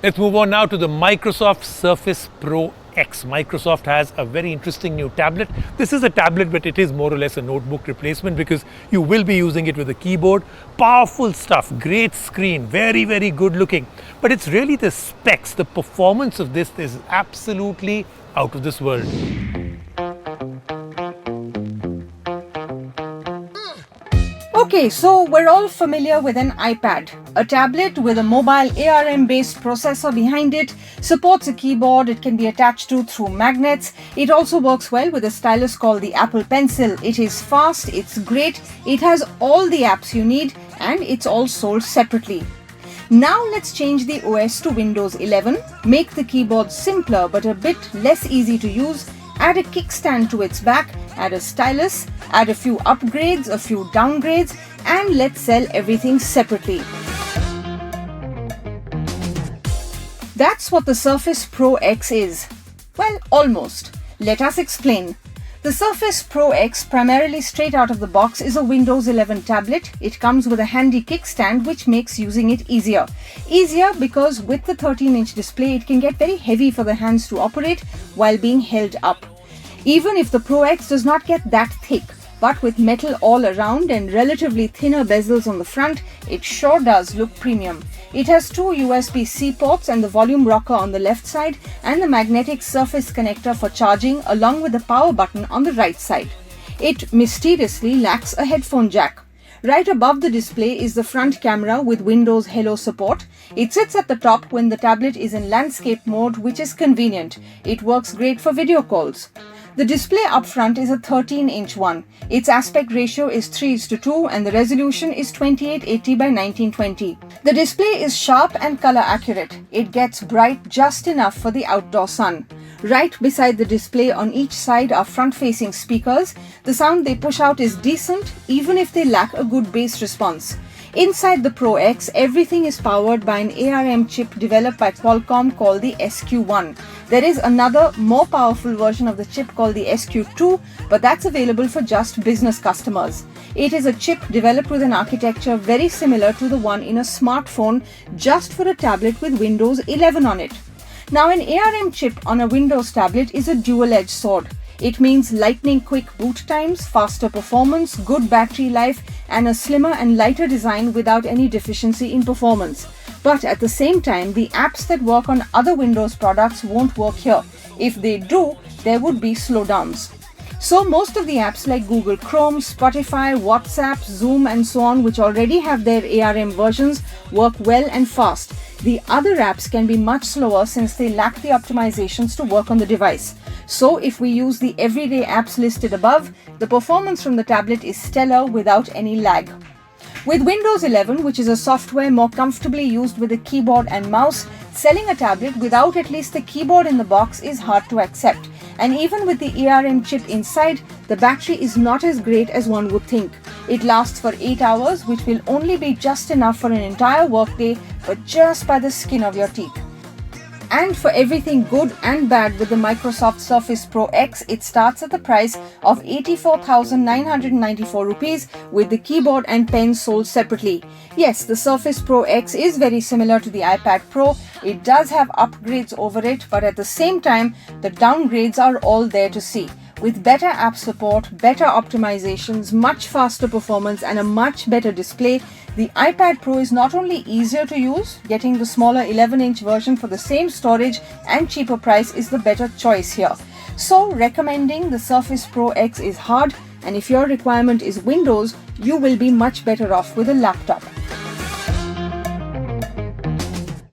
Let's move on now to the Microsoft Surface Pro X. Microsoft has a very interesting new tablet. This is a tablet, but it is more or less a notebook replacement because you will be using it with a keyboard. Powerful stuff, great screen, very, very good looking. But it's really the specs, the performance of this is absolutely out of this world. Okay, so we're all familiar with an iPad. A tablet with a mobile ARM-based processor behind it, supports a keyboard, it can be attached to through magnets. It also works well with a stylus called the Apple Pencil. It is fast, it's great, it has all the apps you need, and it's all sold separately. Now let's change the OS to Windows 11, make the keyboard simpler but a bit less easy to use, add a kickstand to its back, add a stylus, add a few upgrades, a few downgrades, and let's sell everything separately. That's what the Surface Pro X is. Well, almost. Let us explain. The Surface Pro X, primarily straight out of the box, is a Windows 11 tablet. It comes with a handy kickstand which makes using it easier. Easier because with the 13-inch display it can get very heavy for the hands to operate while being held up. Even if the Pro X does not get that thick, but with metal all around and relatively thinner bezels on the front, it sure does look premium. It has two USB-C ports and the volume rocker on the left side and the magnetic surface connector for charging along with the power button on the right side. It mysteriously lacks a headphone jack. Right above the display is the front camera with Windows Hello support. It sits at the top when the tablet is in landscape mode, which is convenient. It works great for video calls. The display up front is a 13-inch one. Its aspect ratio is 3:2 and the resolution is 2880 by 1920. The display is sharp and color accurate. It gets bright just enough for the outdoor sun. Right beside the display on each side are front-facing speakers. The sound they push out is decent even if they lack a good bass response. Inside the Pro X, everything is powered by an ARM chip developed by Qualcomm called the SQ1. There is another, more powerful version of the chip called the SQ2, but that's available for just business customers. It is a chip developed with an architecture very similar to the one in a smartphone, just for a tablet with Windows 11 on it. Now, an ARM chip on a Windows tablet is a dual-edged sword. It means lightning-quick boot times, faster performance, good battery life, and a slimmer and lighter design without any deficiency in performance. But at the same time, the apps that work on other Windows products won't work here. If they do, there would be slowdowns. So most of the apps like Google Chrome, Spotify, WhatsApp, Zoom, and so on, which already have their ARM versions, work well and fast. The other apps can be much slower since they lack the optimizations to work on the device. So if we use the everyday apps listed above, the performance from the tablet is stellar without any lag. With Windows 11, which is a software more comfortably used with a keyboard and mouse, selling a tablet without at least the keyboard in the box is hard to accept. And even with the ARM chip inside, the battery is not as great as one would think. It lasts for 8 hours, which will only be just enough for an entire workday, but just by the skin of your teeth. And for everything good and bad with the Microsoft Surface Pro X, it starts at the price of 84,994 rupees with the keyboard and pen sold separately. Yes, the Surface Pro X is very similar to the iPad Pro. It does have upgrades over it, but at the same time, the downgrades are all there to see. With better app support, better optimizations, much faster performance, and a much better display, the iPad Pro is not only easier to use, getting the smaller 11-inch version for the same storage and cheaper price is the better choice here. So recommending the Surface Pro X is hard, and if your requirement is Windows, you will be much better off with a laptop.